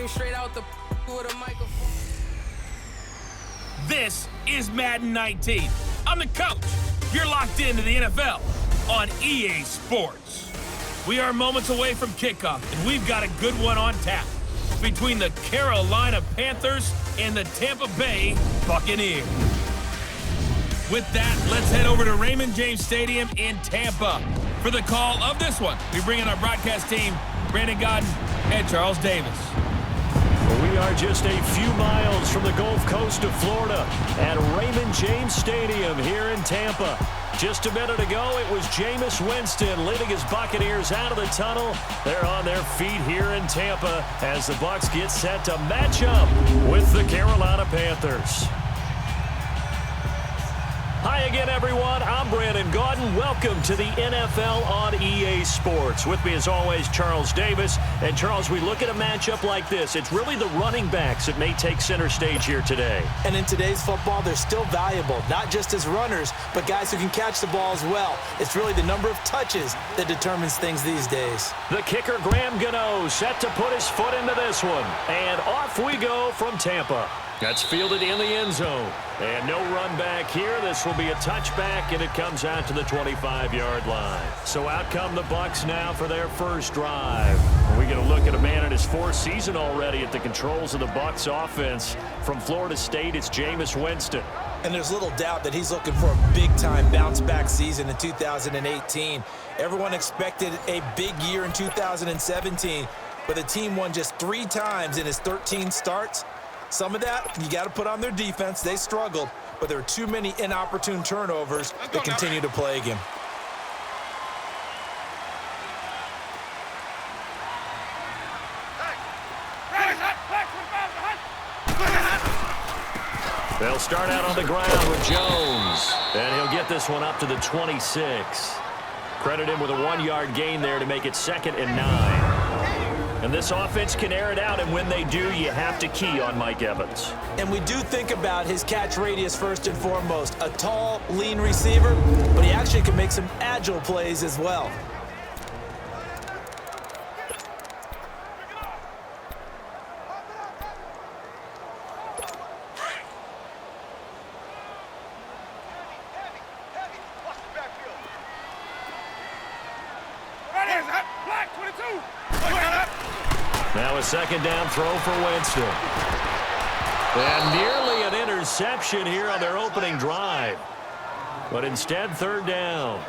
came straight out the with a microphone. This is Madden 19. I'm the coach. You're locked into the NFL on EA Sports. We are moments away from kickoff, and we've got a good one on tap between the Carolina Panthers and the Tampa Bay Buccaneers. With that, let's head over to Raymond James Stadium in Tampa for the call of this one. We bring in our broadcast team, Brandon Godden and Charles Davis. We are just a few miles from the Gulf Coast of Florida at Raymond James Stadium here in Tampa. Just a minute ago, it was Jameis Winston leading his Buccaneers out of the tunnel. They're on their feet here in Tampa as the Bucs get set to match up with the Carolina Panthers. Hi again, everyone. I'm Brandon Godden. Welcome to the NFL on EA Sports. With me, as always, Charles Davis. And, Charles, we look at a matchup like this. It's really the running backs that may take center stage here today. And in today's football, they're still valuable, not just as runners, but guys who can catch the ball as well. It's really the number of touches that determines things these days. The kicker, Graham Gano, set to put his foot into this one. And off we go from Tampa. That's fielded in the end zone. And no run back here. This will be a touchback, and it comes out to the 25-yard line. So out come the Bucs now for their first drive. We get a look at a man in his fourth season already at the controls of the Bucs offense. From Florida State, it's Jameis Winston. And there's little doubt that he's looking for a big-time bounce-back season in 2018. Everyone expected a big year in 2017, but the team won just 3 times in his 13 starts. Some of that, you got to put on their defense. They struggled, but there are too many inopportune turnovers that continue to plague him. They'll start out on the ground with Jones. And he'll get this one up to the 26. Credit him with a 1-yard gain there to make it 2nd and 9. And this offense can air it out, and when they do, you have to key on Mike Evans. And we do think about his catch radius first and foremost. A tall, lean receiver, but he actually can make some agile plays as well. Now a 2nd down throw for Winston. And nearly an interception here on their opening drive. But instead, 3rd down.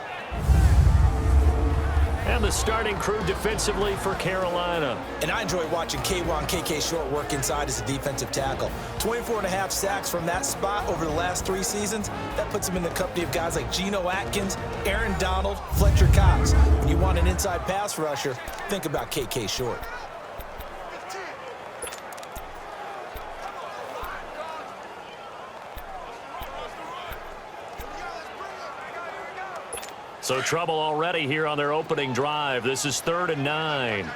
And the starting crew defensively for Carolina. And I enjoy watching KK Short work inside as a defensive tackle. 24.5 sacks from that spot over the last 3 seasons. That puts him in the company of guys like Geno Atkins, Aaron Donald, Fletcher Cox. When you want an inside pass rusher, think about KK Short. So trouble already here on their opening drive. This is 3rd and 9.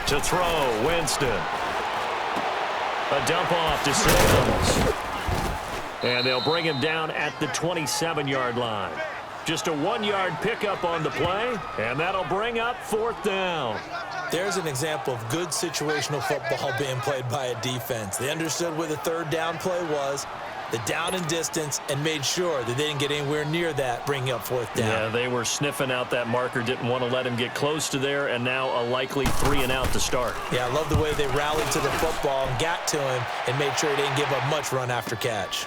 To throw, Winston. A dump off to Sims. And they'll bring him down at the 27-yard line. Just a 1-yard pickup on the play, and that'll bring up 4th down. There's an example of good situational football being played by a defense. They understood where the 3rd down play was, the down and distance, and made sure that they didn't get anywhere near that, bringing up 4th down. Yeah, they were sniffing out that marker, didn't want to let him get close to there, and now a likely 3 and out to start. Yeah, I love the way they rallied to the football and got to him and made sure he didn't give up much run after catch.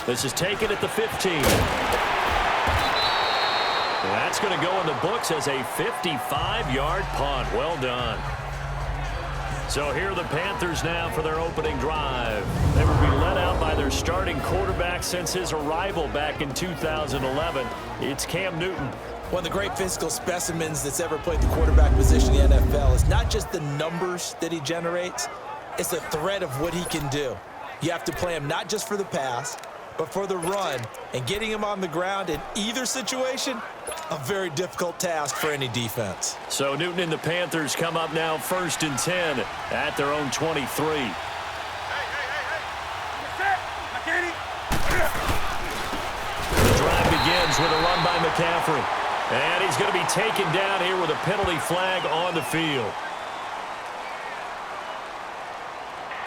This is taken at the 15. That's going to go in the books as a 55-yard punt. Well done. So here are the Panthers now for their opening drive. They will be led out by their starting quarterback since his arrival back in 2011. It's Cam Newton. One of the great physical specimens that's ever played the quarterback position in the NFL. It's not just the numbers that he generates. It's the threat of what he can do. You have to play him not just for the pass, but for the run, and getting him on the ground in either situation, a very difficult task for any defense. So Newton and the Panthers come up now 1st and 10 at their own 23. The drive begins with a run by McCaffrey. And he's going to be taken down here with a penalty flag on the field.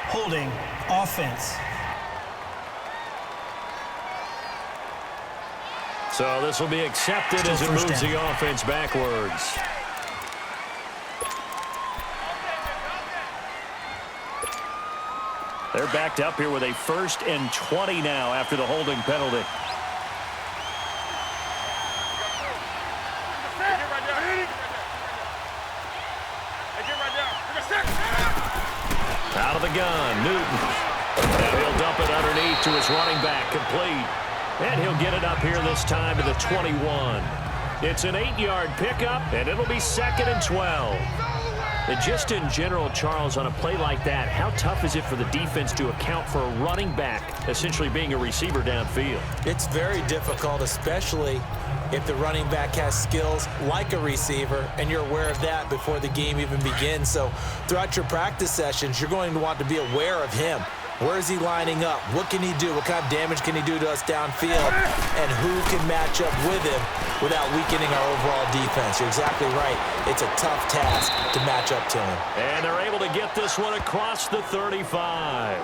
Holding offense. So this will be accepted as it moves the offense backwards. They're backed up here with a 1st and 20 now after the holding penalty. Out of the gun, Newton. Now he'll dump it underneath to his running back, complete. And he'll get it up here this time to the 21. It's an 8-yard pickup, and it'll be 2nd and 12. And just in general, Charles, on a play like that, how tough is it for the defense to account for a running back essentially being a receiver downfield? It's very difficult, especially if the running back has skills like a receiver, and you're aware of that before the game even begins. So throughout your practice sessions, you're going to want to be aware of him. Where is he lining up? What can he do? What kind of damage can he do to us downfield? And who can match up with him without weakening our overall defense? You're exactly right. It's a tough task to match up to him. And they're able to get this one across the 35.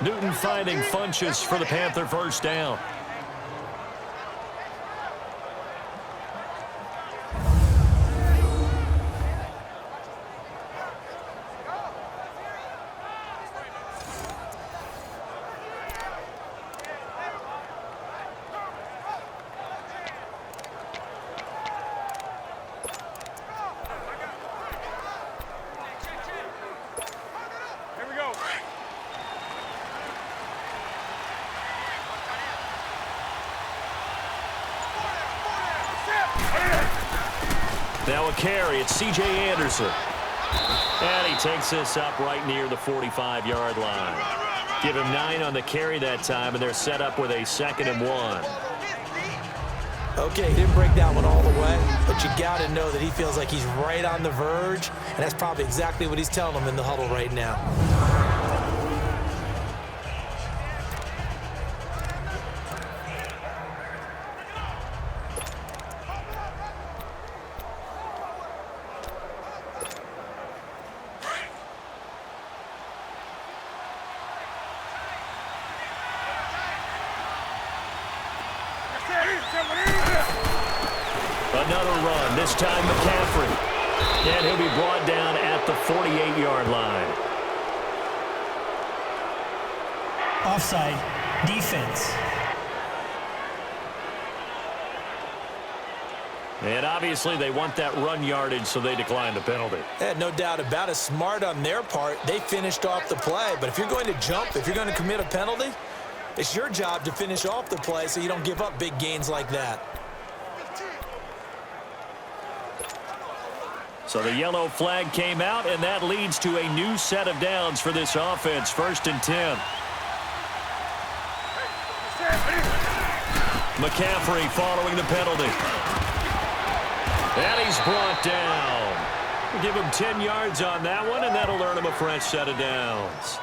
Newton finding Funches for the Panther first down. Now a carry, it's C.J. Anderson. And he takes this up right near the 45-yard line. Give him 9 on the carry that time, and they're set up with a 2nd and 1. Okay, he didn't break that one all the way, but you got to know that he feels like he's right on the verge, and that's probably exactly what he's telling them in the huddle right now. Another run, this time McCaffrey. And he'll be brought down at the 48-yard line. Offside, defense. And obviously they want that run yardage, so they decline the penalty. Yeah, no doubt about it. Smart on their part. They finished off the play. But if you're going to jump, if you're going to commit a penalty, it's your job to finish off the play so you don't give up big gains like that. So the yellow flag came out, and that leads to a new set of downs for this offense. 1st and 10. McCaffrey following the penalty. And he's brought down. We'll give him 10 yards on that one, and that'll earn him a fresh set of downs.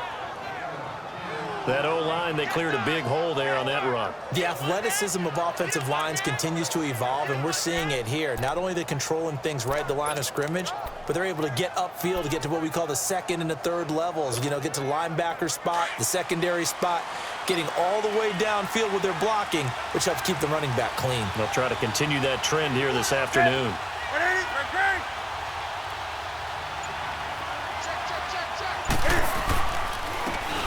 That O-line, they cleared a big hole there on that run. The athleticism of offensive lines continues to evolve, and we're seeing it here. Not only are they controlling things right at the line of scrimmage, but they're able to get upfield to get to what we call the 2nd and the 3rd levels. You know, get to the linebacker spot, the secondary spot, getting all the way downfield with their blocking, which helps keep the running back clean. They'll try to continue that trend here this afternoon.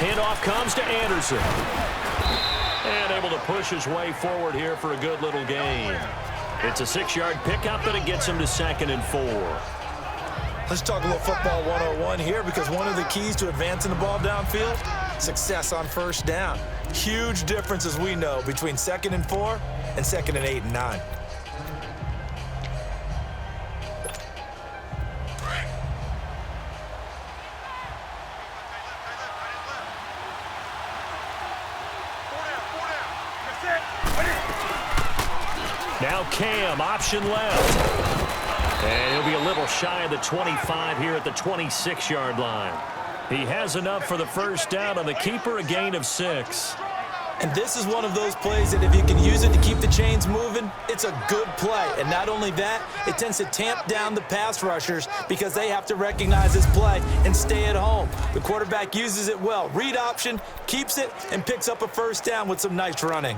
Handoff comes to Anderson. And able to push his way forward here for a good little gain. It's a 6-yard pickup, and it gets him to 2nd and 4. Let's talk a little football 101 here, because one of the keys to advancing the ball downfield, success on 1st down. Huge difference, as we know, between 2nd and 4 and 2nd and 8 and 9. Now Cam, option left. And he'll be a little shy of the 25 here at the 26-yard line. He has enough for the 1st down on the keeper, a gain of 6. And this is one of those plays that if you can use it to keep the chains moving, it's a good play. And not only that, it tends to tamp down the pass rushers because they have to recognize this play and stay at home. The quarterback uses it well. Read option, keeps it, and picks up a first down with some nice running.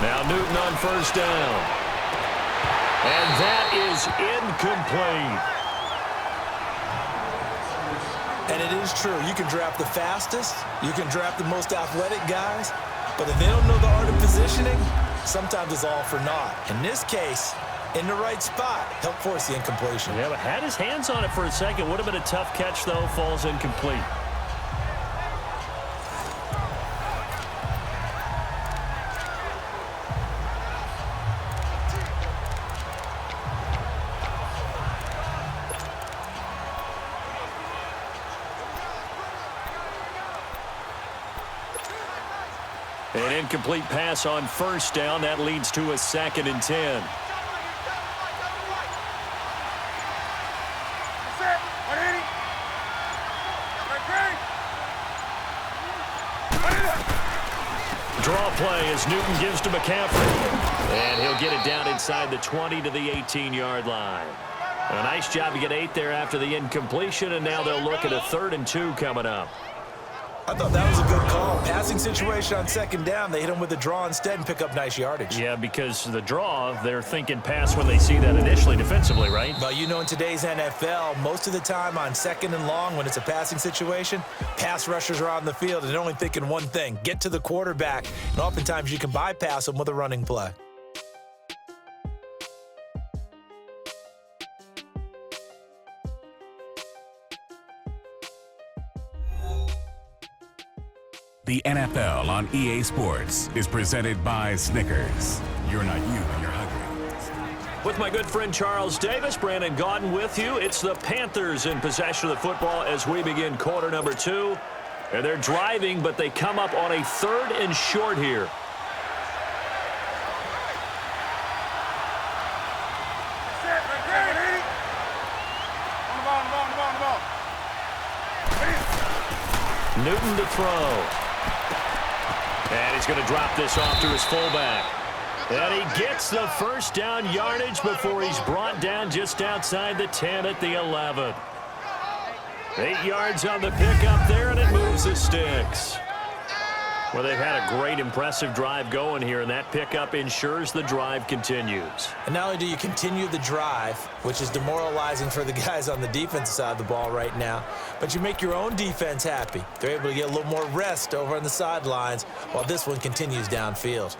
Now Newton on first down. And that is incomplete. And it is true. You can draft the fastest. You can draft the most athletic guys. But if they don't know the art of positioning, sometimes it's all for naught. In this case, in the right spot, help force the incompletion. Yeah, but had his hands on it for a second. Would have been a tough catch, though. Falls incomplete. An incomplete pass on first down. That leads to a 2nd and 10. Draw play as Newton gives to McCaffrey. And he'll get it down inside the 20 to the 18-yard line. A nice job to get 8 there after the incompletion, and now they'll look at a 3rd and 2 coming up. I thought that was a good call. Passing situation on 2nd down. They hit him with the draw instead and pick up nice yardage. Yeah, because the draw, they're thinking pass when they see that initially defensively, right? But you know, in today's NFL, most of the time on 2nd and long when it's a passing situation, pass rushers are on the field and they're only thinking one thing, get to the quarterback. And oftentimes you can bypass them with a running play. The NFL on EA Sports is presented by Snickers. You're not you when you're hungry. With my good friend Charles Davis, Brandon Gaudin with you. It's the Panthers in possession of the football as we begin quarter number 2. And they're driving, but they come up on a 3rd and short here. Newton to throw. And he's going to drop this off to his fullback. And he gets the first down yardage before he's brought down just outside the 10 at the 11. 8 yards on the pickup there, and it moves the sticks. Well, they've had a great, impressive drive going here, and that pickup ensures the drive continues. And not only do you continue the drive, which is demoralizing for the guys on the defensive side of the ball right now, but you make your own defense happy. They're able to get a little more rest over on the sidelines while this one continues downfield.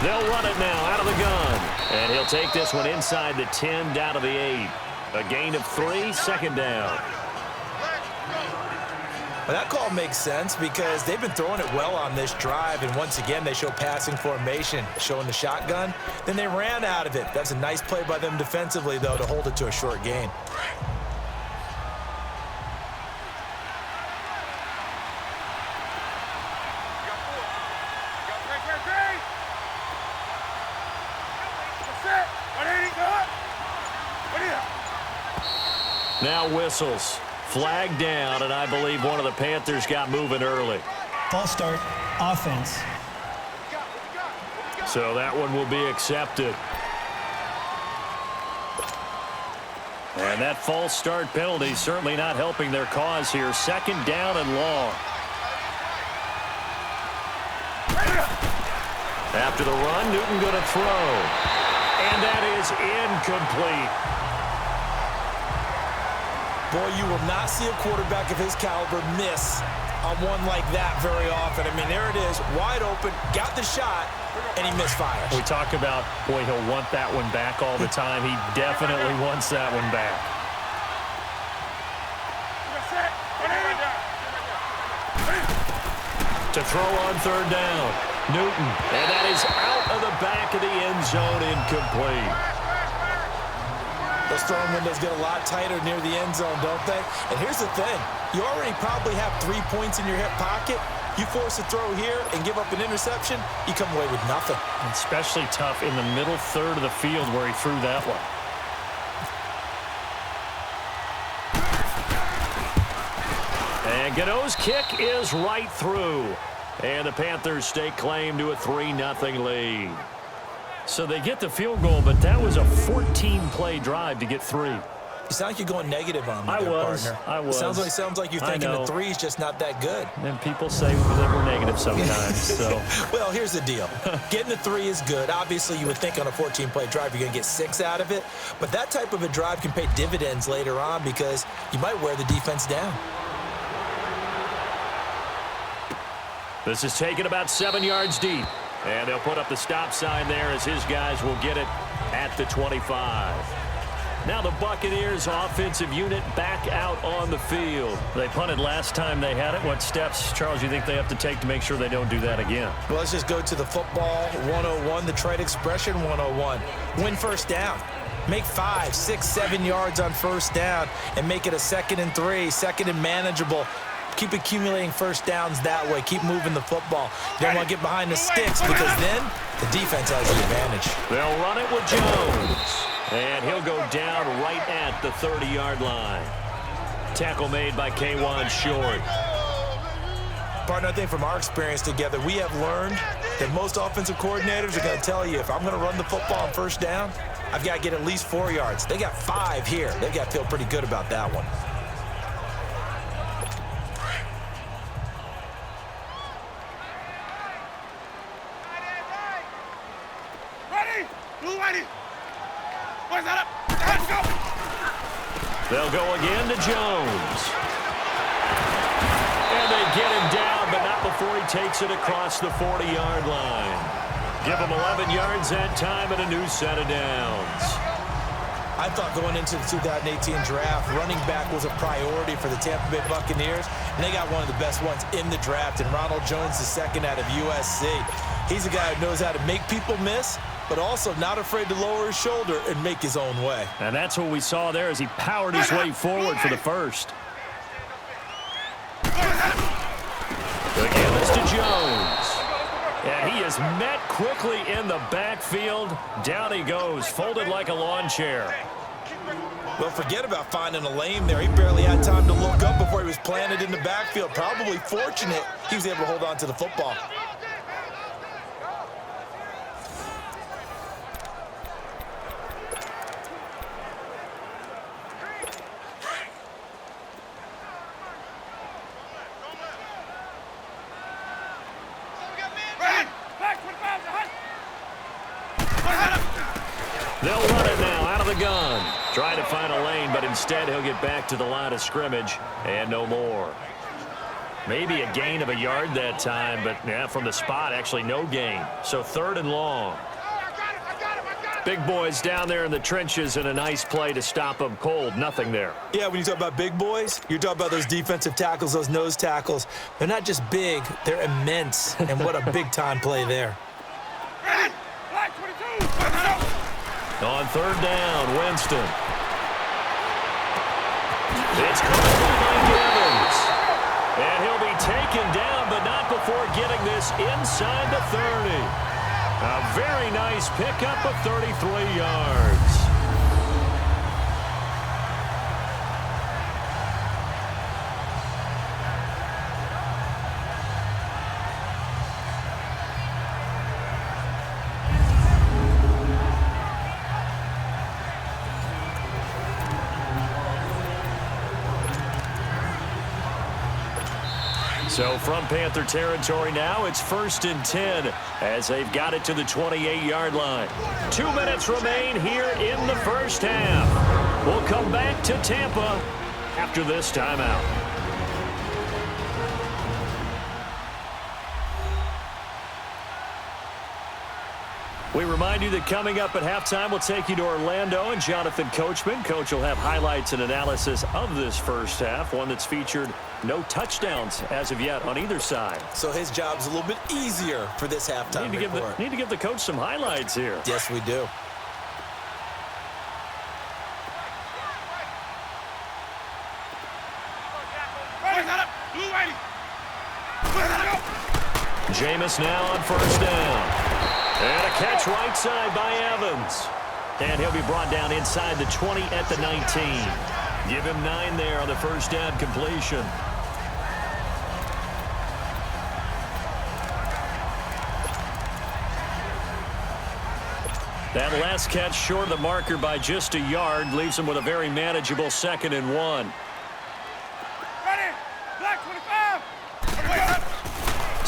They'll run it now out of the gun. And he'll take this one inside the 10 down to the 8. A gain of 3, 2nd down. Well, that call makes sense because they've been throwing it well on this drive, and once again they show passing formation, showing the shotgun. Then they ran out of it. That's a nice play by them defensively, though, to hold it to a short gain. Now whistles. Flag down, and I believe one of the Panthers got moving early. False start, offense. So that one will be accepted. And that false start penalty certainly not helping their cause here. 2nd down and long. After the run, Newton going to throw. And that is incomplete. Boy, you will not see a quarterback of his caliber miss on one like that very often. I mean, there it is, wide open, got the shot, and he misfires. We talk about, boy, he'll want that one back all the time. He definitely wants that one back. To throw on third down, Newton. And that is out of the back of the end zone, incomplete. Those throwing windows get a lot tighter near the end zone, don't they? And here's the thing. You already probably have 3 points in your hip pocket. You force a throw here and give up an interception, you come away with nothing. Especially tough in the middle third of the field where he threw that one. And Gano's kick is right through. And the Panthers stake claim to a 3-0 lead. So they get the field goal, but that was a 14-play drive to get 3. You sound like you're going negative on me, partner. I was. Sounds like you're thinking the 3 is just not that good. And people say that we're negative sometimes. So. Well, here's the deal. Getting the 3 is good. Obviously, you would think on a 14-play drive you're going to get 6 out of it. But that type of a drive can pay dividends later on because you might wear the defense down. This is taken about 7 yards deep. And they'll put up the stop sign there as his guys will get it at the 25. Now the Buccaneers offensive unit back out on the field. They punted last time they had it. What steps, Charles, you think they have to take to make sure they don't do that again? Well, let's just go to the football 101, the trade expression 101. Win first down. Make 5, 6, 7 yards on first down and make it a 2nd and 3, 2nd and manageable. Keep accumulating first downs that way. Keep moving the football. You don't want to get behind the sticks because then the defense has the advantage. They'll run it with Jones. And he'll go down right at the 30-yard line. Tackle made by K'Wan Short. Partner, I think from our experience together, we have learned that most offensive coordinators are going to tell you if I'm going to run the football on first down, I've got to get at least 4 yards. They got 5 here. They've got to feel pretty good about that one. They'll go again to Jones. And they get him down, but not before he takes it across the 40-yard line. Give him 11 yards that time and a new set of downs. I thought going into the 2018 draft, running back was a priority for the Tampa Bay Buccaneers, and they got one of the best ones in the draft, and Ronald Jones II out of USC. He's a guy who knows how to make people miss, but also not afraid to lower his shoulder and make his own way. And that's what we saw there as he powered his way forward for the first. Again, this to Jones. And he is met quickly in the backfield. Down he goes, folded like a lawn chair. Well, forget about finding a lane there. He barely had time to look up before he was planted in the backfield. Probably fortunate he was able to hold on to the football. They'll run it now out of the gun. Trying to find a lane, but instead he'll get back to the line of scrimmage and no more. Maybe a gain of a yard that time, but yeah, from the spot, actually no gain. So 3rd and long. Big boys down there in the trenches and a nice play to stop them cold. Nothing there. Yeah, when you talk about big boys, you're talking about those defensive tackles, those nose tackles. They're not just big, they're immense. And what a big-time play there. On 3rd down, Winston. It's caught by Mike Evans. And he'll be taken down, but not before getting this inside the 30. A very nice pickup of 33 yards. So from Panther territory now, it's 1st and 10 as they've got it to the 28-yard line. 2 minutes remain here in the first half. We'll come back to Tampa after this timeout. We remind you that coming up at halftime, we'll take you to Orlando and Jonathan Coachman. Coach will have highlights and analysis of this first half, one that's featured no touchdowns as of yet on either side. So his job's a little bit easier for this halftime report. Need to give the coach some highlights here. Yes, we do. Jameis now on first down. And a catch right side by Evans. And he'll be brought down inside the 20 at the 19. Give him 9 there on the first down completion. That last catch short of the marker by just a yard leaves him with a very manageable 2nd and 1. Ready? Black 25.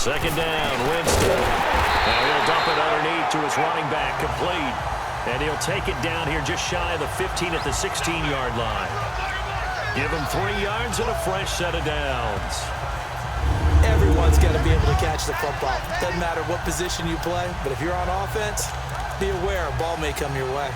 Second down, Winston. Now he'll dump it underneath to his running back, complete. And he'll take it down here just shy of the 15 at the 16-yard line. Give him 3 yards and a fresh set of downs. Everyone's got to be able to catch the football. Doesn't matter what position you play, but if you're on offense, be aware a ball may come your way.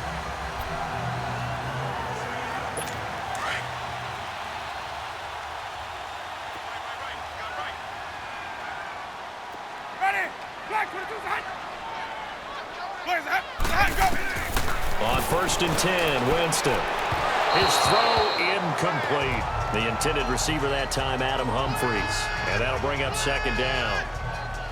On 1st and 10, Winston. His throw incomplete. The intended receiver that time, Adam Humphries. And that'll bring up 2nd down.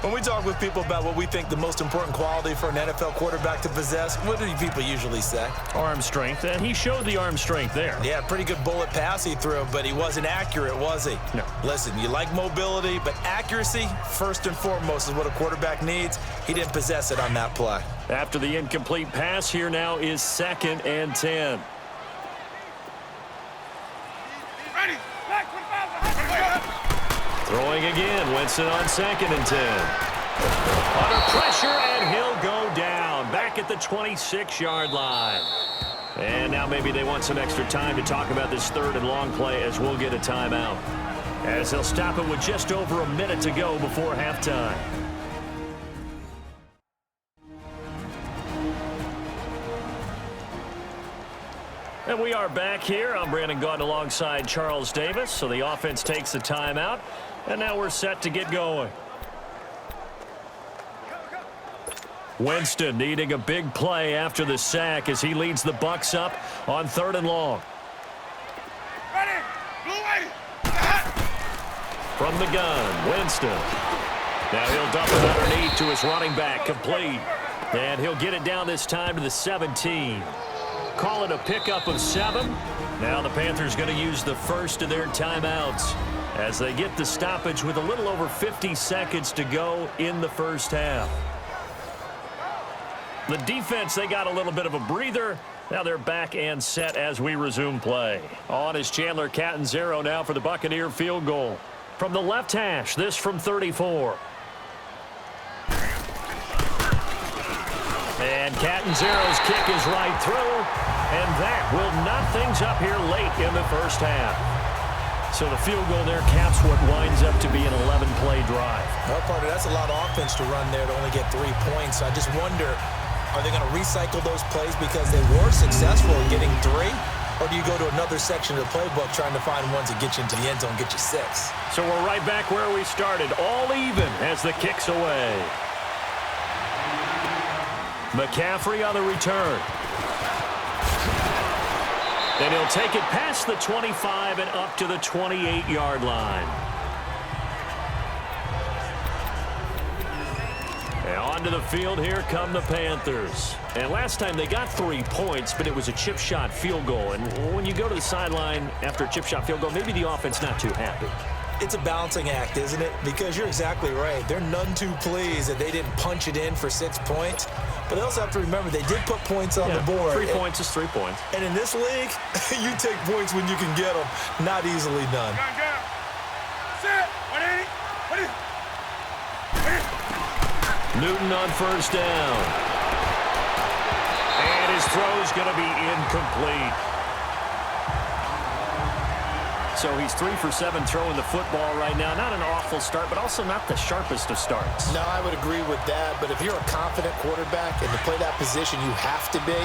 When we talk with people about what we think the most important quality for an NFL quarterback to possess, what do people usually say? Arm strength, and he showed the arm strength there. Yeah, pretty good bullet pass he threw, but he wasn't accurate, was he? No. Listen, you like mobility, but accuracy, first and foremost, is what a quarterback needs. He didn't possess it on that play. After the incomplete pass, here now is 2nd and 10. Throwing again, Winston on 2nd and 10. Under pressure, and he'll go down. Back at the 26-yard line. And now maybe they want some extra time to talk about this 3rd and long play as we'll get a timeout. As they'll stop it with just over a minute to go before halftime. And we are back here. I'm Brandon Gaudin alongside Charles Davis. So the offense takes the timeout. And now we're set to get going. Winston needing a big play after the sack as he leads the Bucs up on 3rd and long. Ready? Blue lady. From the gun, Winston. Now he'll dump it underneath to his running back, complete. And he'll get it down this time to the 17. Call it a pickup of 7. Now the Panthers going to use the first of their timeouts as they get the stoppage with a little over 50 seconds to go in the first half. The defense, they got a little bit of a breather. Now they're back and set as we resume play. On is Chandler Catanzaro now for the Buccaneer field goal. From the left hash, this from 34. And Catanzaro's kick is right through, and that will knot things up here late in the first half. So the field goal there caps what winds up to be an 11-play drive. Well, Parker, that's a lot of offense to run there to only get 3 points. I just wonder, are they going to recycle those plays because they were successful in getting 3? Or do you go to another section of the playbook trying to find ones that get you into the end zone, get you 6? So we're right back where we started, all even as the kick's away. McCaffrey on the return. And he'll take it past the 25 and up to the 28-yard line. And onto the field, here come the Panthers. And last time they got 3 points, but it was a chip shot field goal. And when you go to the sideline after a chip shot field goal, maybe the offense not too happy. It's a balancing act, isn't it? Because you're exactly right. They're none too pleased that they didn't punch it in for 6 points. But they also have to remember they did put points on the board. 3 points is 3 points. And in this league, you take points when you can get them. Not easily done. Set. 180. Newton on first down. And his throw's going to be incomplete. So he's 3 for 7 throwing the football right now. Not an awful start, but also not the sharpest of starts. No, I would agree with that. But if you're a confident quarterback and to play that position, you have to be.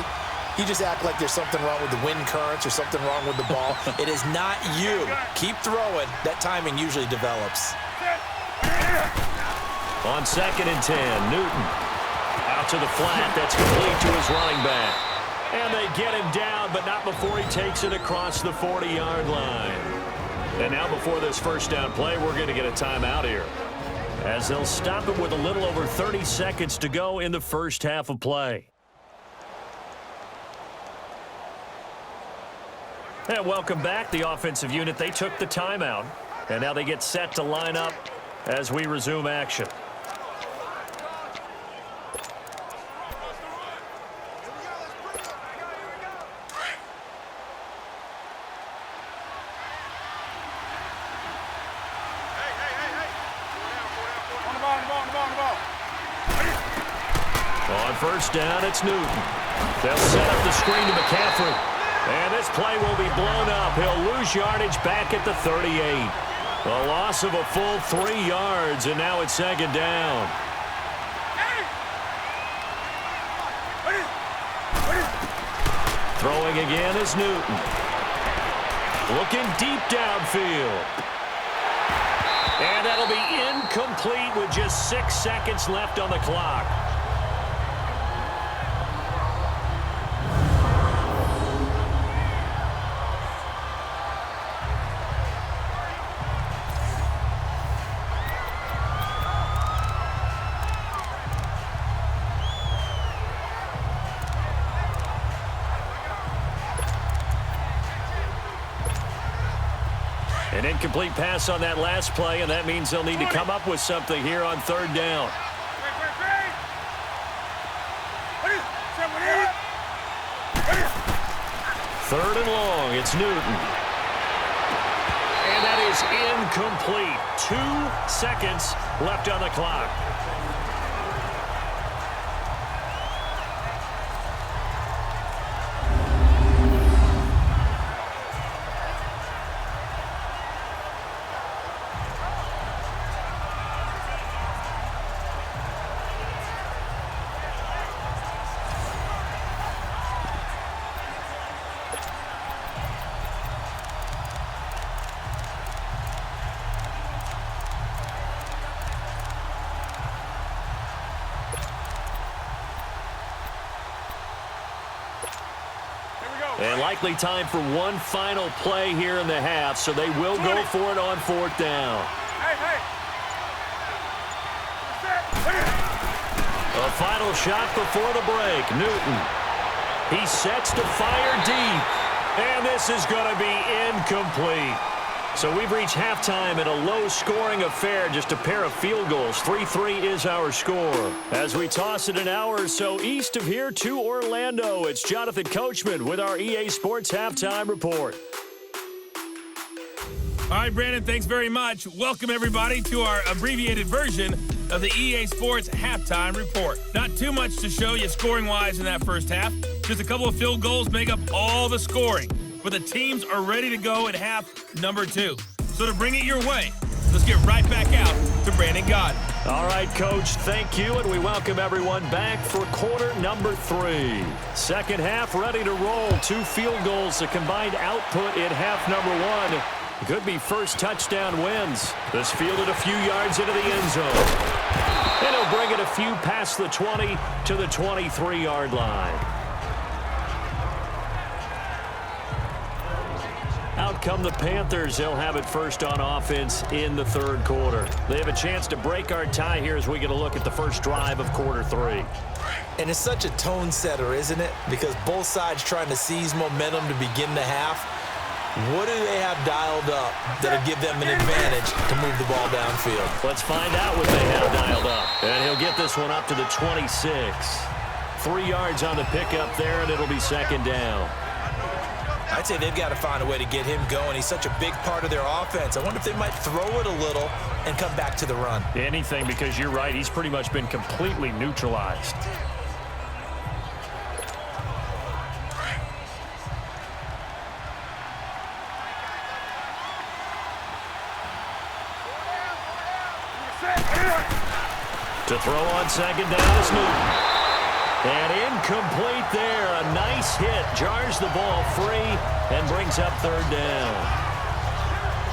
You just act like there's something wrong with the wind currents or something wrong with the ball. It is not you. Keep throwing. That timing usually develops. On 2nd and 10, Newton out to the flat. That's complete to his running back. And they get him down, but not before he takes it across the 40-yard line. And now before this first down play, we're going to get a timeout here, as they'll stop it with a little over 30 seconds to go in the first half of play. And welcome back, the offensive unit. They took the timeout, and now they get set to line up as we resume action. On first down, it's Newton. They'll set up the screen to McCaffrey. And this play will be blown up. He'll lose yardage back at the 38. A loss of a full 3 yards, and now it's 2nd down. Throwing again is Newton. Looking deep downfield. And that'll be incomplete with just 6 seconds left on the clock. An incomplete pass on that last play, and that means they'll need to come up with something here on 3rd down. 3rd and long, it's Newton. And that is incomplete. 2 seconds left on the clock. And likely time for one final play here in the half, so they will go for it on 4th down. A final shot before the break. Newton. He sets to fire deep. And this is going to be incomplete. So we've reached halftime in a low-scoring affair, just a pair of field goals. 3-3 is our score. As we toss it an hour or so east of here to Orlando, it's Jonathan Coachman with our EA Sports Halftime Report. All right, Brandon, thanks very much. Welcome, everybody, to our abbreviated version of the EA Sports Halftime Report. Not too much to show you scoring-wise in that first half. Just a couple of field goals make up all the scoring. But the teams are ready to go at half number 2. So to bring it your way, let's get right back out to Brandon Gaudin. All right, Coach, thank you, and we welcome everyone back for quarter number 3. Second half ready to roll. 2 field goals, the combined output in half number 1. Could be first touchdown wins. This fielded a few yards into the end zone. And he'll bring it a few past the 20 to the 23-yard line. Out come the Panthers. They'll have it first on offense in the 3rd quarter. They have a chance to break our tie here as we get a look at the first drive of quarter 3. And it's such a tone setter, isn't it? Because both sides trying to seize momentum to begin the half. What do they have dialed up that'll give them an advantage to move the ball downfield? Let's find out what they have dialed up. And he'll get this one up to the 26. 3 yards on the pickup there, and it'll be 2nd down. I'd say they've got to find a way to get him going. He's such a big part of their offense. I wonder if they might throw it a little and come back to the run. Anything, because you're right. He's pretty much been completely neutralized. To throw on second down is Newton. And incomplete there. A nice hit. Jars the ball free and brings up third down.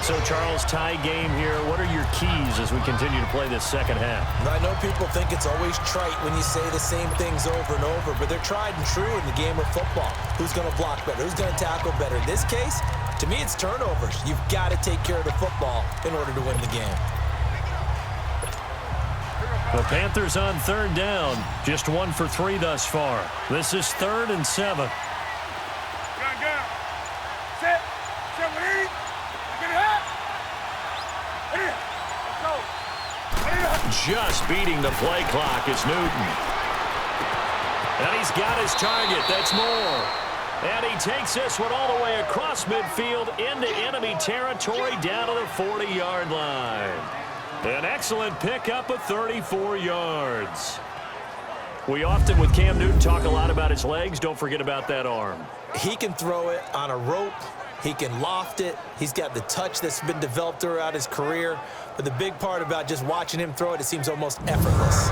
So, Charles, tie game here. What are your keys as we continue to play this second half? I know people think it's always trite when you say the same things over and over, but they're tried and true in the game of football. Who's going to block better? Who's going to tackle better? In this case, to me, it's turnovers. You've got to take care of the football in order to win the game. The Panthers on third down. Just 1 for 3 thus far. This is 3rd and 7. Gun. Set. Set, ready. Get it up. Ready. Let's go. Ready. Just beating the play clock is Newton. And he's got his target. That's Moore. And he takes this one all the way across midfield into enemy territory down to the 40-yard line. An excellent pickup of 34 yards. We often, with Cam Newton, talk a lot about his legs. Don't forget about that arm. He can throw it on a rope. He can loft it. He's got the touch that's been developed throughout his career. But the big part about just watching him throw it, it seems almost effortless.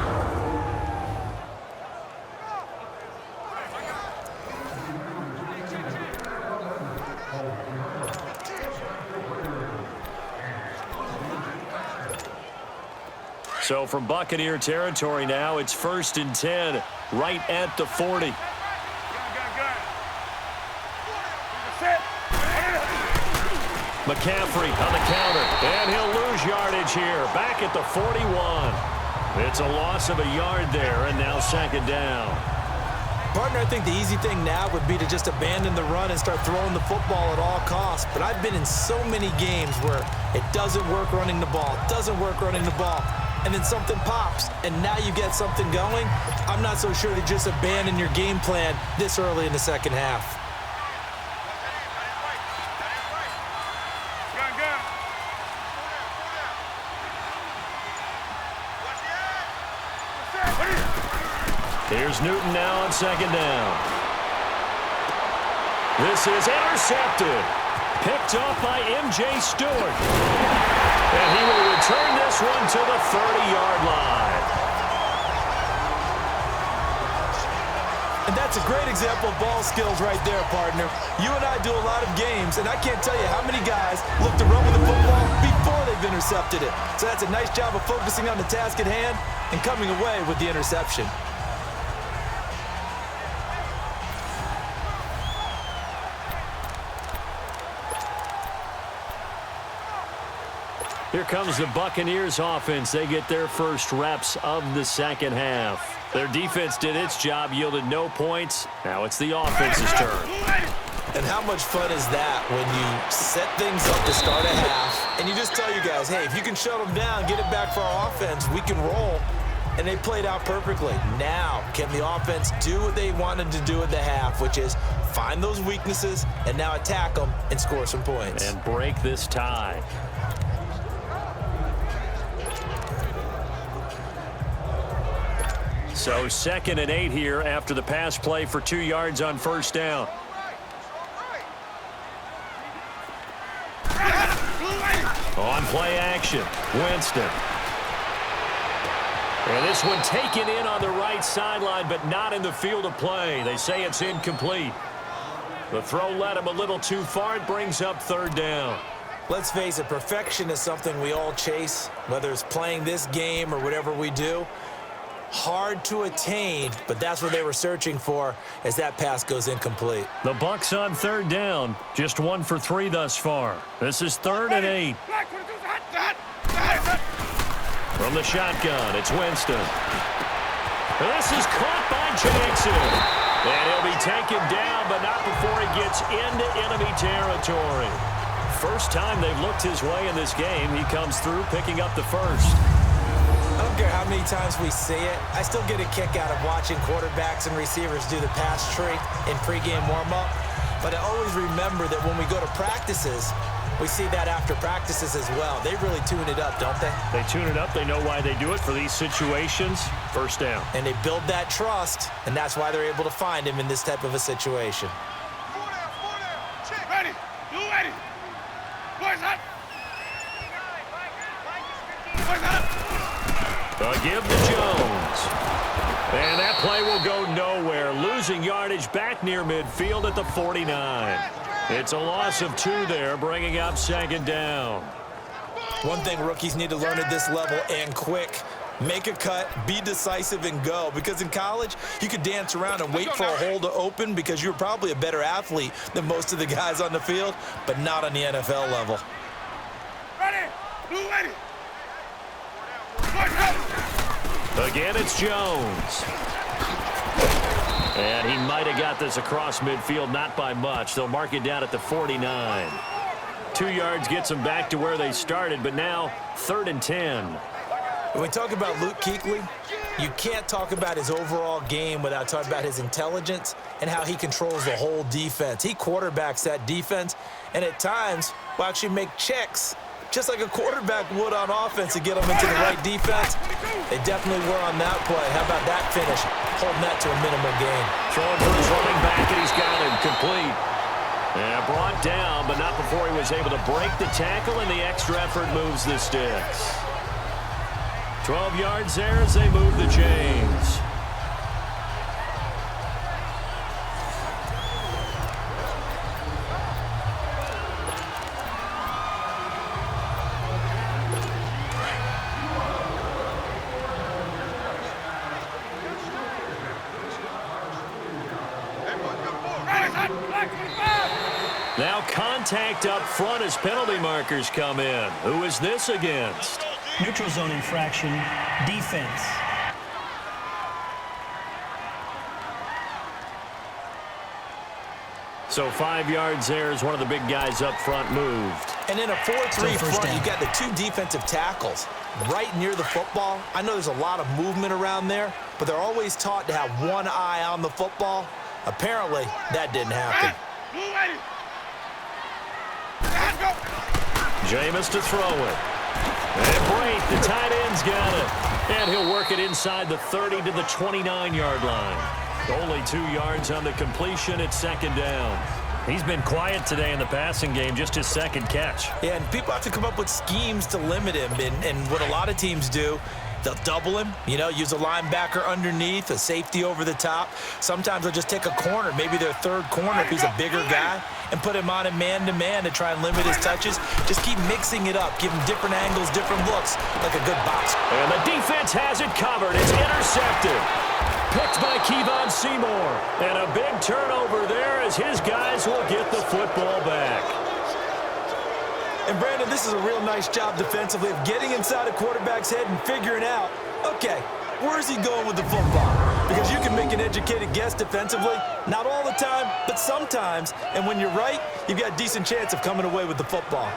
So from Buccaneer territory now, it's 1st and 10, right at the 40. Gun. Set. McCaffrey on the counter, and he'll lose yardage here, back at the 41. It's a loss of a yard there, and now 2nd down. Partner, I think the easy thing now would be to just abandon the run and start throwing the football at all costs. But I've been in so many games where it doesn't work running the ball, and then something pops, and now you get something going. I'm not so sure to just abandon your game plan this early in the second half. Gun. Here's Newton now on 2nd down. This is intercepted. Picked off by M.J. Stewart. And he will return this one to the 30-yard line. And that's a great example of ball skills right there, partner. You and I do a lot of games, and I can't tell you how many guys look to run with the football before they've intercepted it. So that's a nice job of focusing on the task at hand and coming away with the interception. Here comes the Buccaneers offense. They get their first reps of the second half. Their defense did its job, yielded no points. Now it's the offense's turn. And how much fun is that when you set things up to start a half and you just tell you guys, hey, if you can shut them down, get it back for our offense, we can roll. And they played out perfectly. Now, can the offense do what they wanted to do at the half, which is find those weaknesses and now attack them and score some points. And break this tie. So 2nd and 8 here after the pass play for 2 yards on 1st down. On play action, Winston. And this one taken in on the right sideline, but not in the field of play. They say it's incomplete. The throw led him a little too far. It brings up 3rd down. Let's face it, perfection is something we all chase, whether it's playing this game or whatever we do. Hard to attain, but that's what they were searching for as that pass goes incomplete. The Bucs on 3rd down, just 1 for 3 thus far. This is 3rd and 8. From the shotgun, it's Winston. This is caught by Jackson. And he'll be taken down, but not before he gets into enemy territory. First time they've looked his way in this game, he comes through picking up the first. I don't care how many times we see it. I still get a kick out of watching quarterbacks and receivers do the pass tree in pregame warm-up. But I always remember that when we go to practices, we see that after practices as well. They really tune it up, don't they? They tune it up. They know why they do it for these situations. First down. And they build that trust, and that's why they're able to find him in this type of a situation. Ready. You ready. Boys up. Boys up. The A give to Jones. And that play will go nowhere, losing yardage back near midfield at the 49. It's a loss of 2 there, bringing up 2nd down. One thing rookies need to learn at this level, and quick, make a cut, be decisive, and go. Because in college, you could dance around and wait for a hole to open because you're probably a better athlete than most of the guys on the field, but not on the NFL level. Ready. Blue ready. Again, it's Jones. And he might have got this across midfield, not by much. They'll mark it down at the 49. 2 yards gets them back to where they started, but now 3rd and 10. When we talk about Luke Kuechly, you can't talk about his overall game without talking about his intelligence and how he controls the whole defense. He quarterbacks that defense, and at times will actually make checks, just like a quarterback would on offense, to get them into the right defense. They definitely were on that play. How about that finish? Holding that to a minimum gain. Throwing for his running back, and he's got him complete. And brought down, but not before he was able to break the tackle, and the extra effort moves the sticks. 12 yards there as they move the chains. Now contact up front as penalty markers come in. Who is this against? Neutral zone infraction, defense. So 5 yards there as one of the big guys up front moved. And in a 4-3 front, you've got the 2 defensive tackles right near the football. I know there's a lot of movement around there, but they're always taught to have one eye on the football. Apparently, that didn't happen. Jameis to throw it. And Brate, the tight end's got it. And he'll work it inside the 30 to the 29-yard line. Only 2 yards on the completion at 2nd down. He's been quiet today in the passing game, just his 2nd catch. Yeah, and people have to come up with schemes to limit him. And what a lot of teams do, they'll double him, use a linebacker underneath, a safety over the top. Sometimes they'll just take a corner, maybe their 3rd corner if he's a bigger guy, and put him on a man-to-man to try and limit his touches. Just keep mixing it up, give him different angles, different looks, like a good boxer. And the defense has it covered. It's intercepted. Picked by Kevon Seymour. And a big turnover there as his guys will get the football back. And Brandon, this is a real nice job defensively of getting inside a quarterback's head and figuring out, okay, where's he going with the football? Because you can make an educated guess defensively, not all the time, but sometimes. And when you're right, you've got a decent chance of coming away with the football.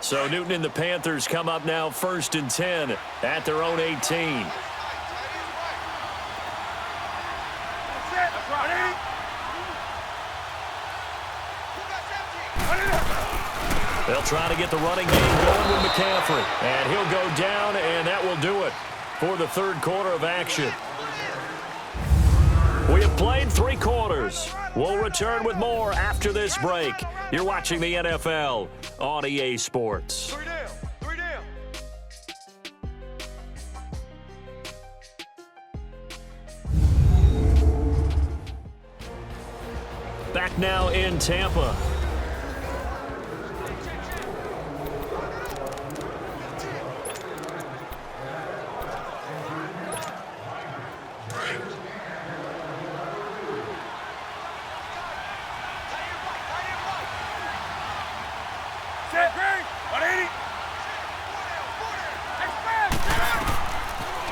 So Newton and the Panthers come up now 1st and 10 at their own 18. They'll try to get the running game going with McCaffrey. And he'll go down, and that will do it for the 3rd quarter of action. We have played 3 quarters. We'll return with more after this break. You're watching the NFL on EA Sports. 3 down. 3 down. Back now in Tampa.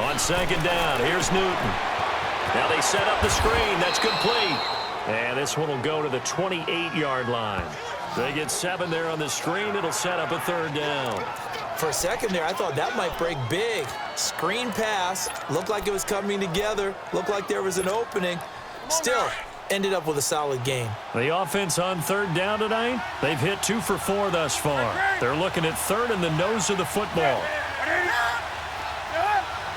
On 2nd down, here's Newton. Now they set up the screen. That's complete. And this one will go to the 28-yard line. They get 7 there on the screen. It'll set up a 3rd down. For a second there, I thought that might break big. Screen pass. Looked like it was coming together. Looked like there was an opening. Still, ended up with a solid game. The offense on third down tonight, they've hit 2 for 4 thus far. They're looking at third in the nose of the football.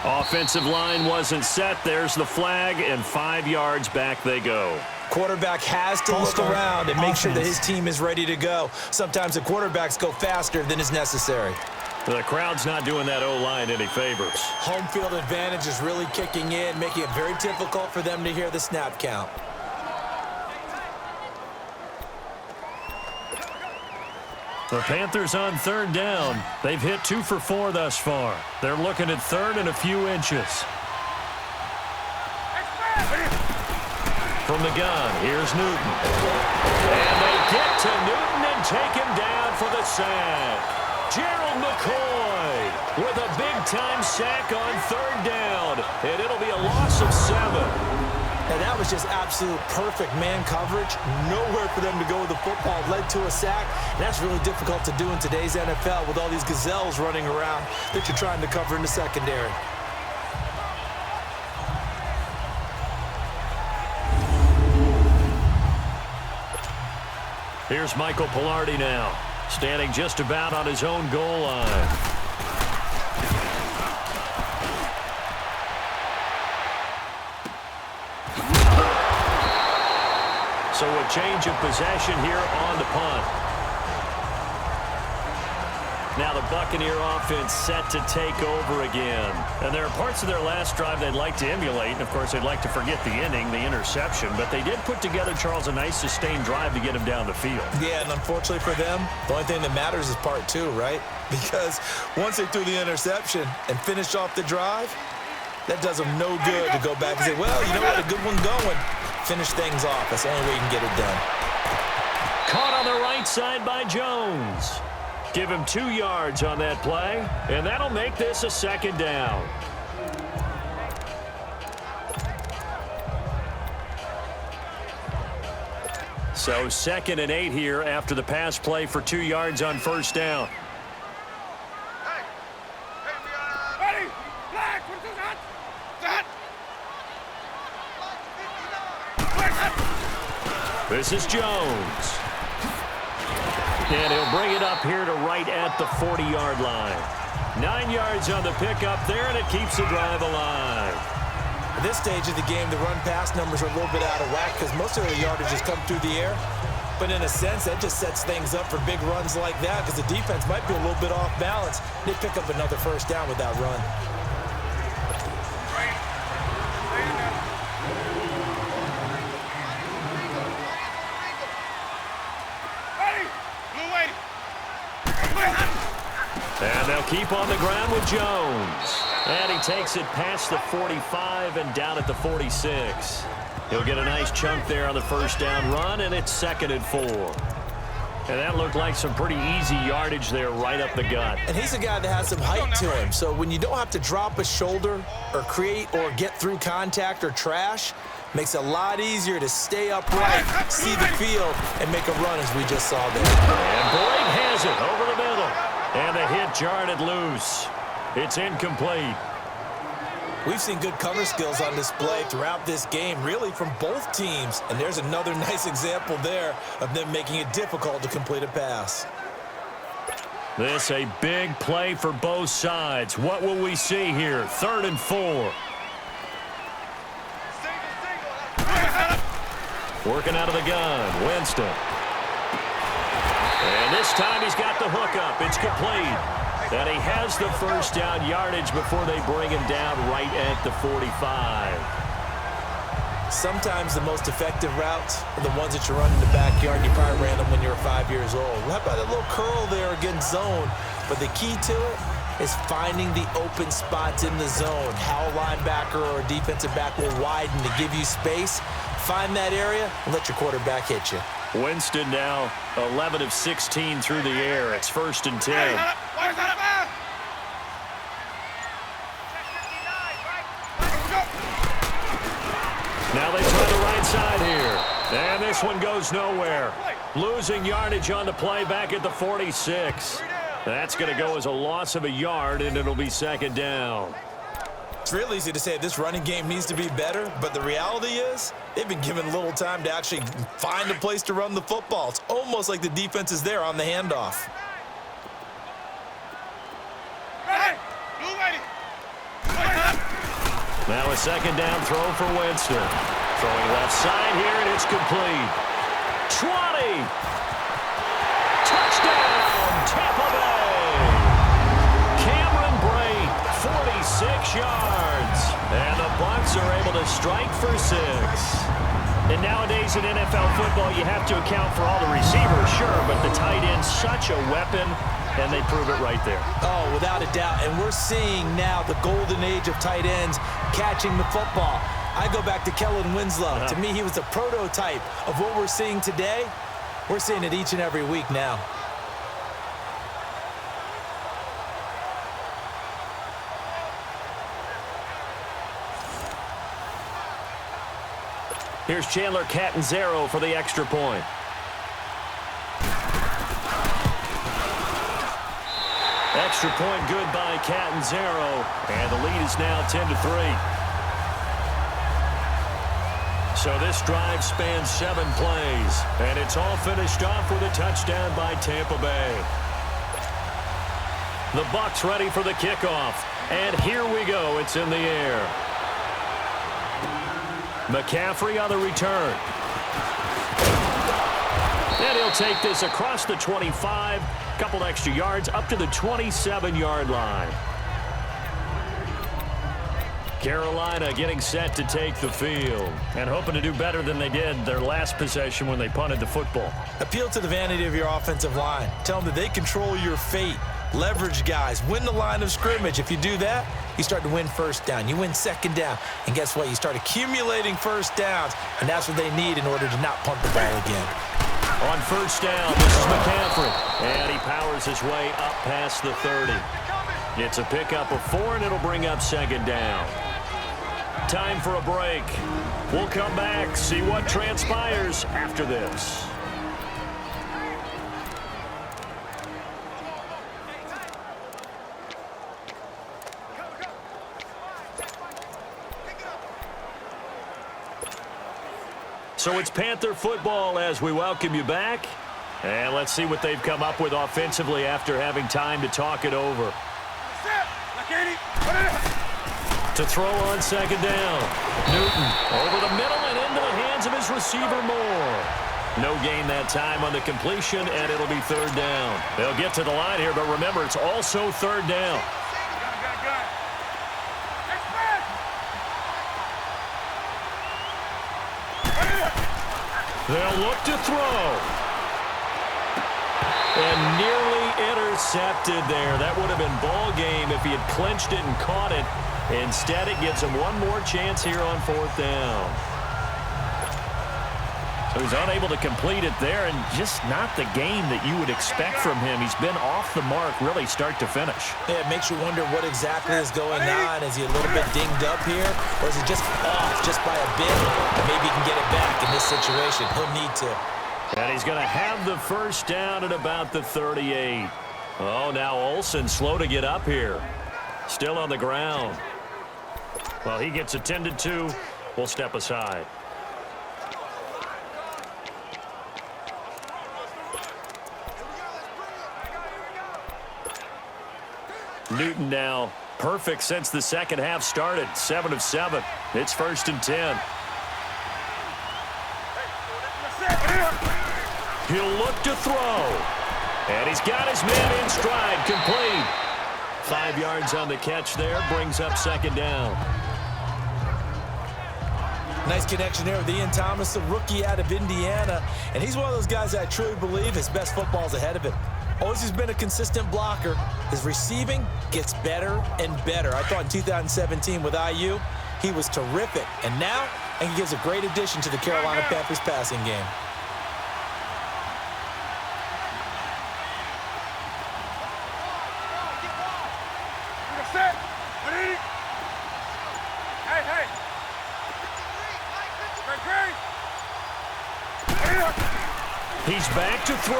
Offensive line wasn't set. There's the flag, and 5 yards back they go. Quarterback has to look around and make sure that his team is ready to go. Sometimes the quarterbacks go faster than is necessary. The crowd's not doing that O-line any favors. Home field advantage is really kicking in, making it very difficult for them to hear the snap count. The Panthers on third down. They've hit 2 for 4 thus far. They're looking at third and a few inches. From the gun, here's Newton. And they get to Newton and take him down for the sack. Gerald McCoy with a big-time sack on third down. And it'll be a loss of 7. And that was just absolute perfect man coverage. Nowhere for them to go with the football. Led to a sack. And that's really difficult to do in today's NFL with all these gazelles running around that you're trying to cover in the secondary. Here's Michael Pilardi now, standing just about on his own goal line. So a change of possession here on the punt. Now the Buccaneer offense set to take over again. And there are parts of their last drive they'd like to emulate. And, of course, they'd like to forget the inning, the interception. But they did put together, Charles, a nice sustained drive to get him down the field. Yeah, and unfortunately for them, the only thing that matters is part 2, right? Because once they threw the interception and finished off the drive, that does them no good to go back and say, well, you know what, a good one going. Finish things off. That's the only way you can get it done. Caught on the right side by Jones. Give him 2 yards on that play, and that'll make this a second down. So 2nd and 8 here after the pass play for 2 yards on first down. Ready? Flag. What is that? That. This is Jones. And he'll bring it up here to right at the 40-yard line. 9 yards on the pickup there, and it keeps the drive alive. At this stage of the game, the run-pass numbers are a little bit out of whack because most of their yardage has come through the air. But in a sense, that just sets things up for big runs like that because the defense might be a little bit off balance. They pick up another first down with that run. And they'll keep on the ground with Jones. And he takes it past the 45 and down at the 46. He'll get a nice chunk there on the first down run, and it's 2nd and 4. And that looked like some pretty easy yardage there right up the gut. And he's a guy that has some height to him. So when you don't have to drop a shoulder or create or get through contact or trash, makes it a lot easier to stay upright, see the field, and make a run as we just saw there. And Boyd has it over the middle. And the hit jarred it loose. It's incomplete. We've seen good cover skills on display throughout this game, really from both teams. And there's another nice example there of them making it difficult to complete a pass. This a big play for both sides. What will we see here? 3rd and 4. Working out of the gun, Winston. And this time he's got the hookup. It's complete. And he has the first down yardage before they bring him down right at the 45. Sometimes the most effective routes are the ones that you run in the backyard. You probably ran them when you were 5 years old. How about that little curl there against zone? But the key to it is finding the open spots in the zone. How a linebacker or a defensive back will widen to give you space. Find that area and let your quarterback hit you. Winston now 11 of 16 through the air. It's 1st and 10. Now they try the right side here. And this one goes nowhere. Losing yardage on the play back at the 46. That's going to go as a loss of a yard, and it'll be 2nd down. It's real easy to say this running game needs to be better, but the reality is they've been given little time to actually find a place to run the football. It's almost like the defense is there on the handoff. Now a second down throw for Winston. Throwing left side here, and it's complete. 20. Touchdown, Tampa Bay. Cameron Brate, 46 yards. And the Bucs are able to strike for 6. And nowadays in NFL football, you have to account for all the receivers, sure, but the tight end's such a weapon, and they prove it right there. Oh, without a doubt. And we're seeing now the golden age of tight ends catching the football. I go back to Kellen Winslow. To me, he was the prototype of what we're seeing today. We're seeing it each and every week now. Here's Chandler Catanzaro for the extra point. Extra point good by Catanzaro, and the lead is now 10-3. So this drive spans 7 plays, and it's all finished off with a touchdown by Tampa Bay. The Bucs ready for the kickoff, and here we go. It's in the air. McCaffrey on the return. And he'll take this across the 25, couple extra yards up to the 27-yard line. Carolina getting set to take the field and hoping to do better than they did their last possession when they punted the football. Appeal to the vanity of your offensive line. Tell them that they control your fate. Leverage guys. Win the line of scrimmage. If you do that, you start to win first down. You win second down. And guess what? You start accumulating first downs. And that's what they need in order to not punt the ball again. On first down, this is McCaffrey. And he powers his way up past the 30. It's a pickup of 4, and it'll bring up second down. Time for a break. We'll come back, see what transpires after this. So it's Panther football as we welcome you back. And let's see what they've come up with offensively after having time to talk it over. To throw on second down. Newton over the middle and into the hands of his receiver Moore. No gain that time on the completion, and it'll be third down. They'll get to the line here, but remember, it's also third down. They'll look to throw. And nearly intercepted there. That would have been ball game if he had clinched it and caught it. Instead, it gives him one more chance here on fourth down. So he's unable to complete it there, and just not the game that you would expect from him. He's been off the mark really start to finish. Yeah, it makes you wonder what exactly is going on. Is he a little bit dinged up here, or is he just off just by a bit? Maybe he can get it back in this situation. He'll need to. And he's going to have the first down at about the 38. Oh, now Olsen slow to get up here. Still on the ground. Well, he gets attended to. We'll step aside. Newton now perfect since the second half started. 7 of 7. It's 1st and 10. He'll look to throw. And he's got his man in stride. Complete. 5 yards on the catch there. Brings up second down. Nice connection there with Ian Thomas, the rookie out of Indiana. And he's one of those guys that I truly believe his best football is ahead of him. Always has been a consistent blocker. His receiving gets better and better. I thought in 2017 with IU, he was terrific. And now, he gives a great addition to the Carolina Panthers passing game. He's back to throw.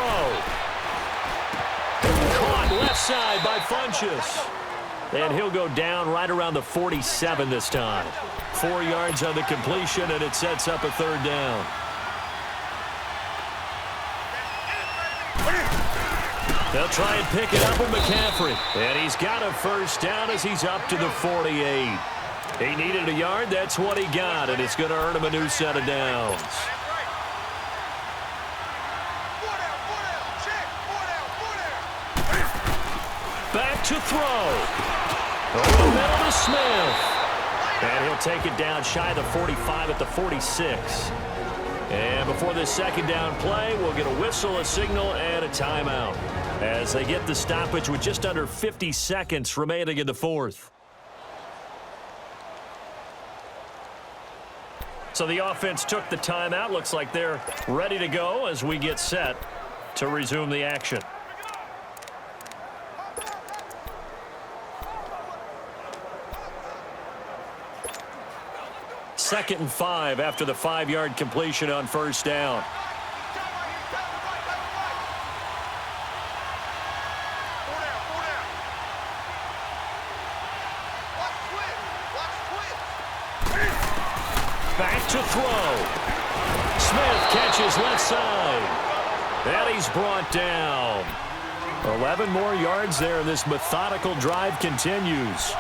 Caught left side by Funchess. And he'll go down right around the 47 this time. 4 yards on the completion, and it sets up a third down. They'll try and pick it up with McCaffrey. And he's got a first down as he's up to the 48. He needed a yard. That's what he got, and it's going to earn him a new set of downs. Back to throw. Over the middle to Smith. And he'll take it down shy of the 45 at the 46. And before this second down play, we'll get a whistle, a signal, and a timeout as they get the stoppage with just under 50 seconds remaining in the fourth. So the offense took the timeout. Looks like they're ready to go as we get set to resume the action. Second and 5 after the 5-yard completion on first down. Back to throw. Smith catches left side. And he's brought down. 11 more yards there, and this methodical drive continues.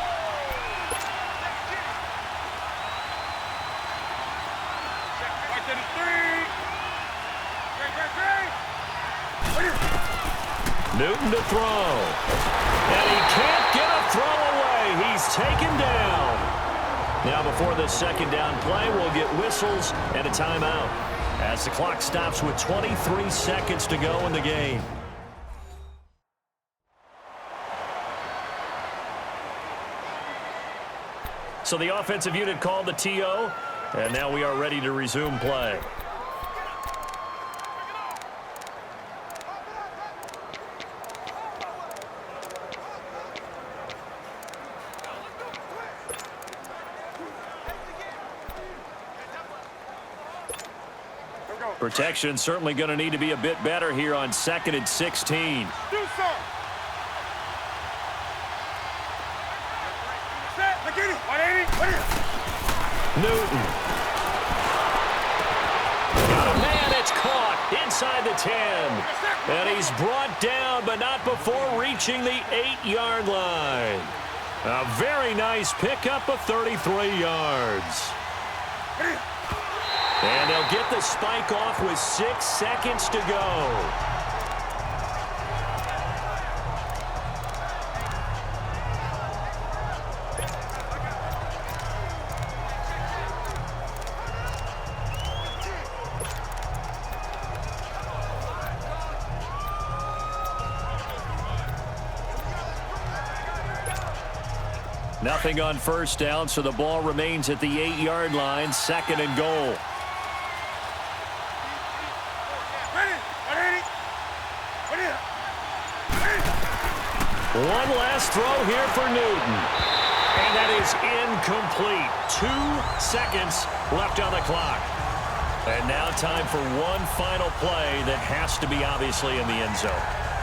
Newton to throw. And he can't get a throw away. He's taken down. Now before the second down play, we'll get whistles and a timeout as the clock stops with 23 seconds to go in the game. So the offensive unit called the TO, and now we are ready to resume play. Protection certainly going to need to be a bit better here on 2nd and 16. Newton. Got a man, it's caught inside the 10. And he's brought down, but not before reaching the 8-yard line. A very nice pickup of 33 yards. And they'll get the spike off with 6 seconds to go. Nothing on first down, so the ball remains at the 8-yard line, 2nd and goal. One last throw here for Newton. And that is incomplete. 2 seconds left on the clock. And now time for one final play that has to be obviously in the end zone.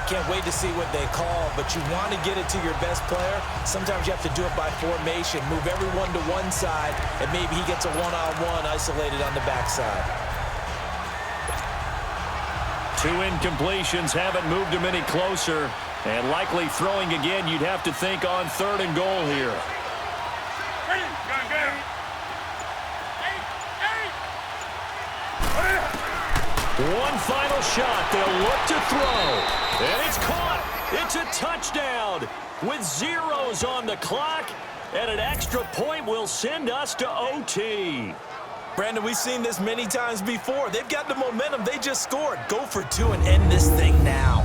Can't wait to see what they call, but you want to get it to your best player. Sometimes you have to do it by formation. Move everyone to one side, and maybe he gets a one-on-one isolated on the backside. 2 incompletions haven't moved him any closer. And likely throwing again, you'd have to think on 3rd and goal here. One final shot. They'll look to throw. And it's caught. It's a touchdown with zeros on the clock. And an extra point will send us to OT. Brandon, we've seen this many times before. They've got the momentum. They just scored. Go for 2 and end this thing now.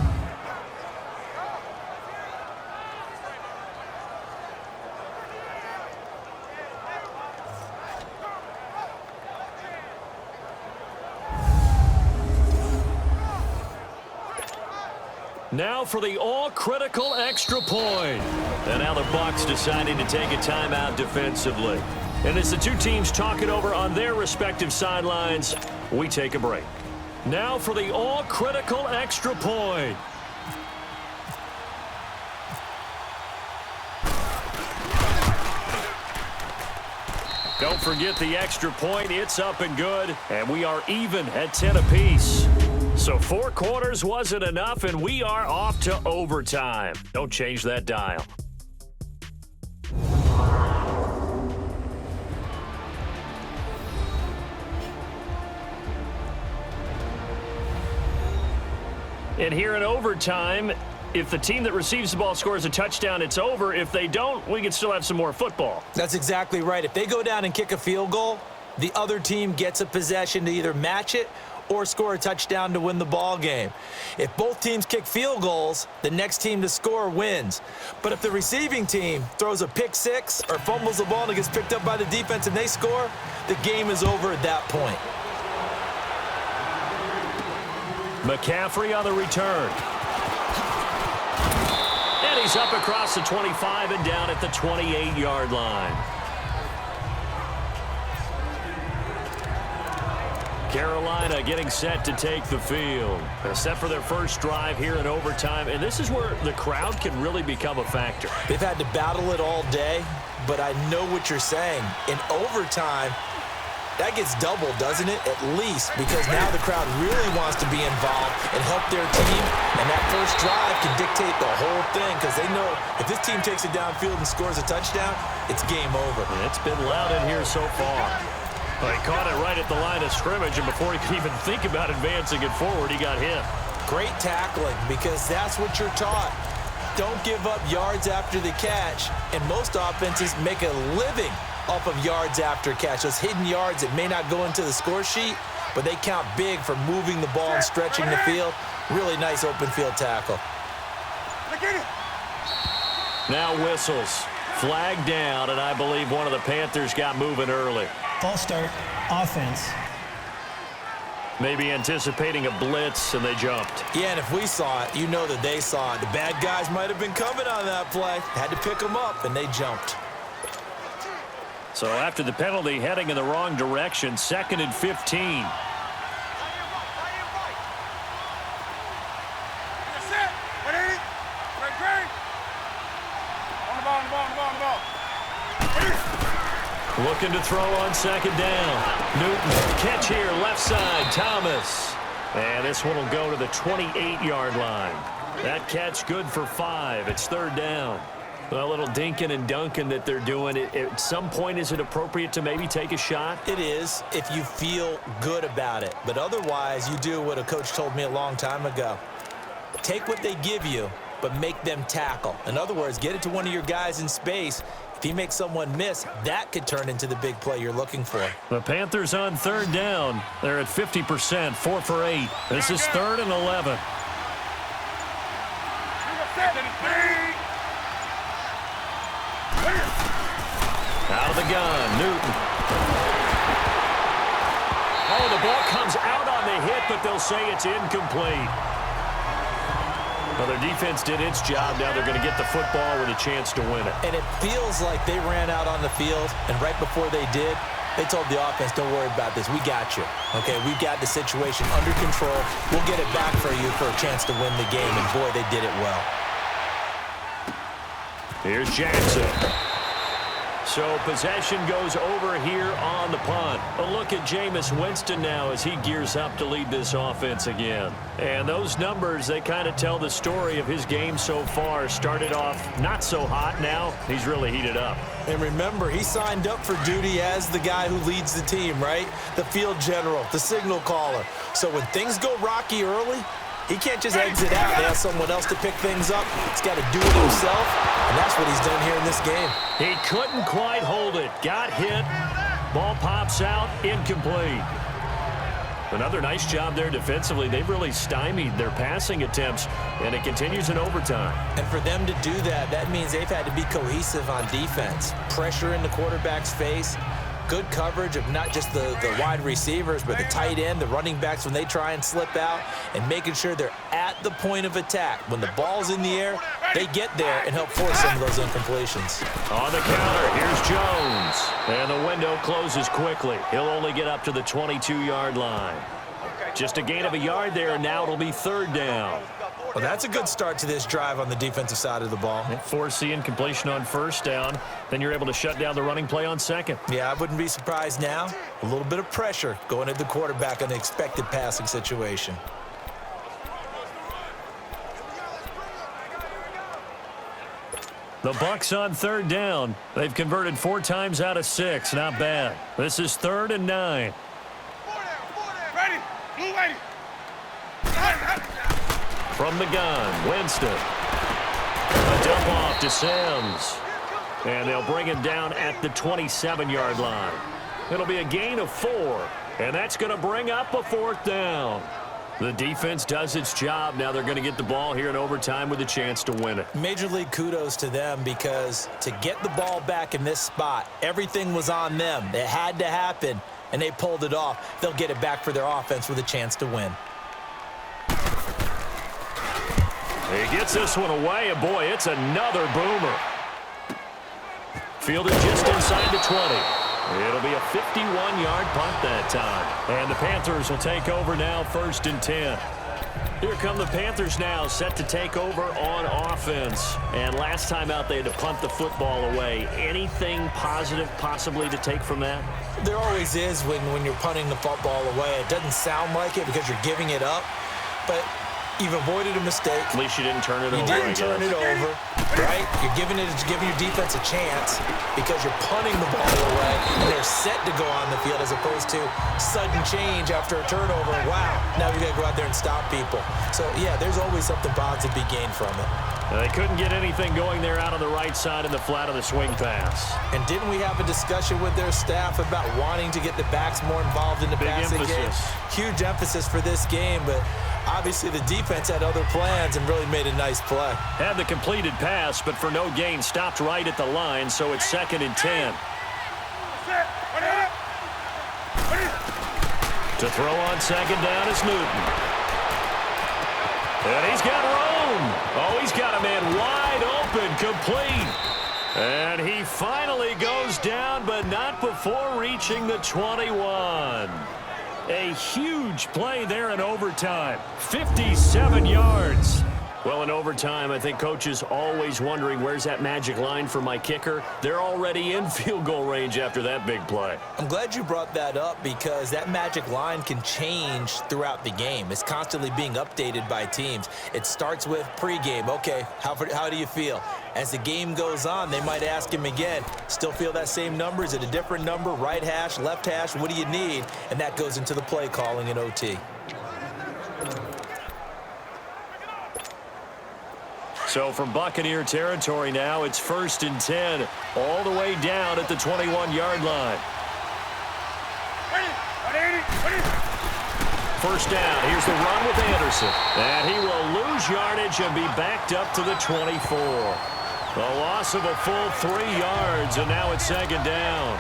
Now for the all-critical extra point. And now the Bucs deciding to take a timeout defensively. And as the two teams talk it over on their respective sidelines, we take a break. Now for the all-critical extra point. Don't forget the extra point. It's up and good, and we are even at 10 apiece. So 4 quarters wasn't enough, and we are off to overtime. Don't change that dial. And here in overtime, if the team that receives the ball scores a touchdown, it's over. If they don't, we can still have some more football. That's exactly right. If they go down and kick a field goal, the other team gets a possession to either match it or score a touchdown to win the ball game. If both teams kick field goals, the next team to score wins. But if the receiving team throws a pick six or fumbles the ball and it gets picked up by the defense and they score, the game is over at that point. McCaffrey on the return. And he's up across the 25 and down at the 28-yard line. Carolina getting set to take the field. Set for their first drive here in overtime, and this is where the crowd can really become a factor. They've had to battle it all day, but I know what you're saying. In overtime, that gets doubled, doesn't it? At least, because now the crowd really wants to be involved and help their team, and that first drive can dictate the whole thing because they know if this team takes it downfield and scores a touchdown, it's game over. And it's been loud in here so far. He caught it right at the line of scrimmage, and before he could even think about advancing it forward, he got hit. Great tackling, because that's what you're taught. Don't give up yards after the catch, and most offenses make a living off of yards after catch. Those hidden yards that may not go into the score sheet, but they count big for moving the ball and stretching the field. Really nice open field tackle. Now whistles. Flag down, and I believe one of the Panthers got moving early. False start, offense. Maybe anticipating a blitz, and they jumped. Yeah, and if we saw it, you know that they saw it. The bad guys might have been coming on that play. Had to pick them up, and they jumped. So after the penalty, heading in the wrong direction, 2nd and 15. Looking to throw on 2nd down. Newton, catch here, left side, Thomas. And this one will go to the 28-yard line. That catch good for 5. It's 3rd down. A little dinking and dunking that they're doing. At some point, is it appropriate to maybe take a shot? It is, if you feel good about it. But otherwise, you do what a coach told me a long time ago. Take what they give you, but make them tackle. In other words, get it to one of your guys in space. If he makes someone miss, that could turn into the big play you're looking for. The Panthers on 3rd down. They're at 50%, 4 for 8. This is 3rd and 11. Out of the gun, Newton. Oh, the ball comes out on the hit, but they'll say it's incomplete. Well, their defense did its job. Now they're going to get the football with a chance to win it. And it feels like they ran out on the field, and right before they did, they told the offense, don't worry about this. We got you. Okay, we've got the situation under control. We'll get it back for you for a chance to win the game, and boy, they did it well. Here's Jackson. So possession goes over here on the punt. A look at Jameis Winston now as he gears up to lead this offense again. And those numbers, they kind of tell the story of his game so far. Started off not so hot. Now he's really heated up. And remember, he signed up for duty as the guy who leads the team, right? The field general, the signal caller. So when things go rocky early, he can't just exit out and ask someone else to pick things up. He's got to do it himself, and that's what he's done here in this game. He couldn't quite hold it. Got hit. Ball pops out. Incomplete. Another nice job there defensively. They've really stymied their passing attempts, and it continues in overtime. And for them to do that, that means they've had to be cohesive on defense. Pressure in the quarterback's face. Good coverage of not just the wide receivers, but the tight end, the running backs when they try and slip out, and making sure they're at the point of attack. When the ball's in the air, they get there and help force some of those incompletions. On the counter, here's Jones. And the window closes quickly. He'll only get up to the 22-yard line. Just a gain of a yard there, and now it'll be 3rd down. Well, that's a good start to this drive on the defensive side of the ball. Force the incompletion on first down. Then you're able to shut down the running play on second. Yeah, I wouldn't be surprised now. A little bit of pressure going at the quarterback on the expected passing situation. The Bucs on third down. They've converted 4 times out of 6. Not bad. This is 3rd and 9. Ready. Blue ready. From the gun, Winston. A dump off to Sims. And they'll bring him down at the 27-yard line. It'll be a gain of 4. And that's going to bring up a 4th down. The defense does its job. Now they're going to get the ball here in overtime with a chance to win it. Major league kudos to them, because to get the ball back in this spot, everything was on them. It had to happen, and they pulled it off. They'll get it back for their offense with a chance to win. He gets this one away, and boy, it's another boomer. Fielded just inside the 20. It'll be a 51-yard punt that time. And the Panthers will take over now, 1st and 10. Here come the Panthers now, set to take over on offense. And last time out, they had to punt the football away. Anything positive possibly to take from that? There always is when you're punting the football away. It doesn't sound like it because you're giving it up, but you've avoided a mistake. At least you didn't turn it over. You didn't turn it over, right? You're giving your defense a chance because you're punting the ball away, and they're set to go on the field as opposed to sudden change after a turnover. Wow, now we got to go out there and stop people. So, yeah, there's always something positive to be gained from it. They couldn't get anything going there out on the right side in the flat of the swing pass. And didn't we have a discussion with their staff about wanting to get the backs more involved in the passing game? Huge emphasis for this game, but obviously the defense had other plans and really made a nice play. Had the completed pass, but for no gain, stopped right at the line, so it's 2nd and 10. To throw on 2nd down is Newton. And he's got room. Oh, he's got a man wide open, complete. And he finally goes down, but not before reaching the 21. A huge play there in overtime. 57 yards. Well, in overtime, I think coaches always wondering, where's that magic line for my kicker? They're already in field goal range after that big play. I'm glad you brought that up, because that magic line can change throughout the game. It's constantly being updated by teams. It starts with pregame. Okay, how do you feel? As the game goes on, they might ask him again, still feel that same number? Is it a different number? Right hash, left hash, what do you need? And that goes into the play calling in OT. So from Buccaneer territory now, it's 1st and 10, all the way down at the 21-yard line. First down, here's the run with Anderson. And he will lose yardage and be backed up to the 24. A loss of a full 3 yards, and now it's 2nd down.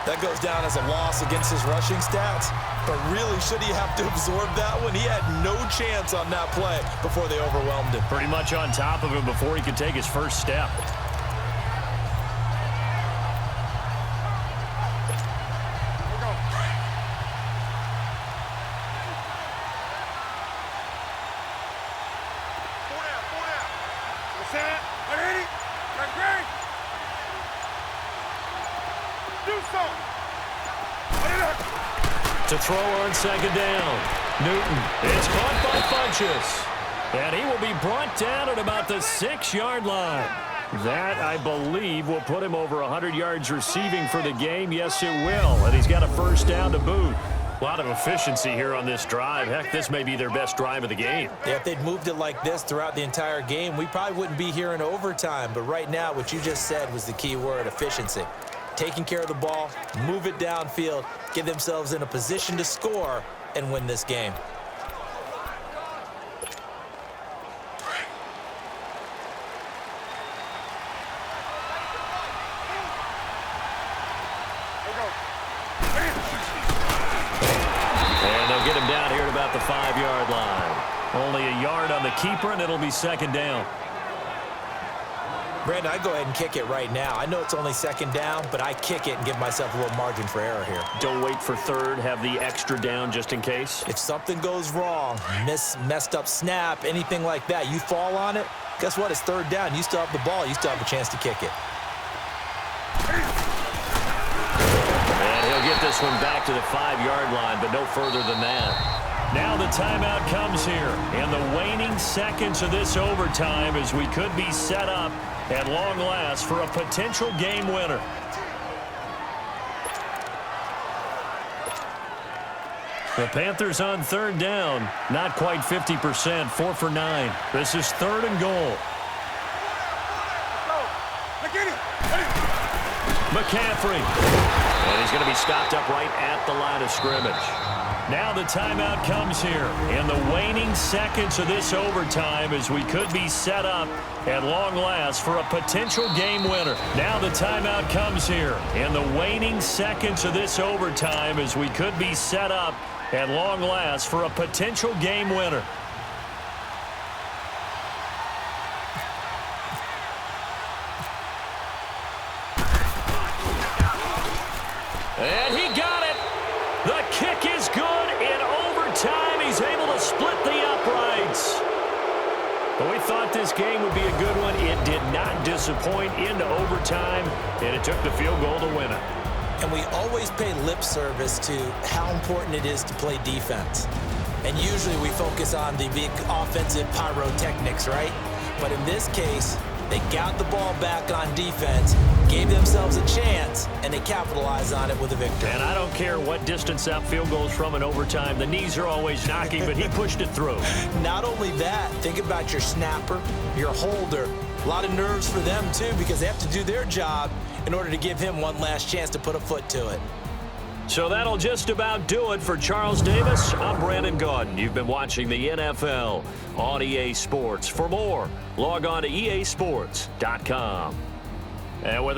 That goes down as a loss against his rushing stats. But really, should he have to absorb that one? He had no chance on that play before they overwhelmed him. Pretty much on top of him before he could take his first step. To throw on 2nd down. Newton. It's caught by Funchess. And he will be brought down at about the 6-yard line. That, I believe, will put him over 100 yards receiving for the game. Yes, it will. And he's got a first down to boot. A lot of efficiency here on this drive. Heck, this may be their best drive of the game. Yeah, if they'd moved it like this throughout the entire game, we probably wouldn't be here in overtime. But right now, what you just said was the key word, efficiency. Taking care of the ball, move it downfield, get themselves in a position to score and win this game. And they'll get him down here at about the 5-yard line. Only a yard on the keeper, and it'll be 2nd down. Brandon, I go ahead and kick it right now. I know it's only second down, but I kick it and give myself a little margin for error here. Don't wait for third. Have the extra down just in case. If something goes wrong, messed up snap, anything like that, you fall on it, guess what? It's third down. You still have the ball. You still have a chance to kick it. And he'll get this one back to the 5-yard line, but no further than that. Now the timeout comes here, and the waning seconds of this overtime as we could be set up at long last for a potential game winner. The Panthers on third down, not quite 50%, 4 for 9. This is 3rd and goal. McCaffrey. And he's going to be stopped up right at the line of scrimmage. Now the timeout comes here, and the waning seconds of this overtime as we could be set up at long last for a potential game winner. Now the timeout comes here, and the waning seconds of this overtime as we could be set up at long last for a potential game winner. And he got it. The kick is good in overtime. He's able to split the uprights. But we thought this game would be a good one. It did not disappoint into overtime, and it took the field goal to win it. And we always pay lip service to how important it is to play defense. And usually we focus on the big offensive pyrotechnics, right? But in this case, they got the ball back on defense, gave themselves a chance, and they capitalized on it with a victory. And I don't care what distance that field goes from in overtime. The knees are always knocking, but he pushed it through. Not only that, think about your snapper, your holder. A lot of nerves for them, too, because they have to do their job in order to give him one last chance to put a foot to it. So that'll just about do it for Charles Davis. I'm Brandon Gaudin. You've been watching the NFL on EA Sports. For more, log on to easports.com. And with